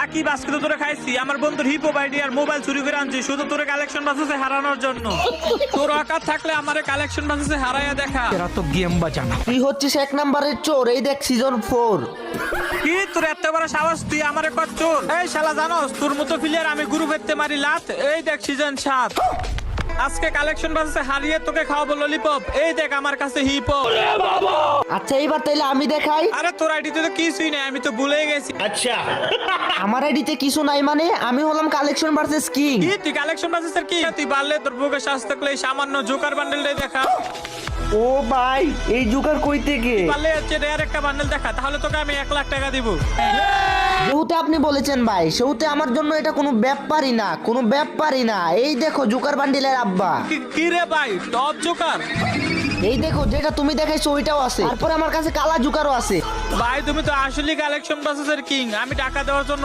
সাকিব আজকে তো তোরে খাইছি, আমার বন্ধুর হিপো বাইডি আর মোবাইল চুরি করে আনছি শুধু তোরে কালেকশন বাসে হারানোর জন্য। তোর আকার থাকলে আমারে কালেকশন বাসে হারাইয়া দেখা। तेरा तो गेम बजाना। তুই হচ্ছিস 1 নাম্বারের চোর, এই দেখ সিজন 4। কি তোর এত বড় সাহস, তুই আমারে কর চোর? এই শালা জানোস তোর মতো প্লেয়ার আমি গ্রুপ এতে মারি লাত। এই দেখ সিজন 7 আজকে কালেকশন বাসে হারিয়ে তোকে খাওয়াবো ললিপপ। এই দেখ আমার কাছে হিপো। আচ্ছা এইবার তাইলে আমি দেখাই। আরে তোর আইডিতে তো কিছুই নাই, আমি তো ভুলেই গেছি। আমার আইডিতে কিছু নাই মানে আমি হলাম কালেকশন ভার্সেস কিং। কি তুই কালেকশন বাসের কি? তুই পারলে তোর বুকে শ্বাস থাকলে এই সামান্য জোকার বান্ডেলটাই দেখা। ও ভাই এই জোকার কই থেকে? পারলে হচ্ছে রেয়ার একটা বান্ডেল দেখা, তাহলে তোকে আমি 1 লাখ টাকা দিব। যেহেতু আপনি বলেছেন ভাই, সেহেতু আমার জন্য এটা কোনো ব্যাপারই না, কোনো ব্যাপারই না। এই দেখো জোকার বান্ডিলের আব্বা। কি রে ভাই, টপ জোকার? এই দেখো যেটা তুমি দেখাইছো ওইটাও আছে, তারপরে আমার কাছে কালা জোকারও আছে। ভাই তুমি তো আসলে কালেকশন বাসের কিং, আমি টাকা দেওয়ার জন্য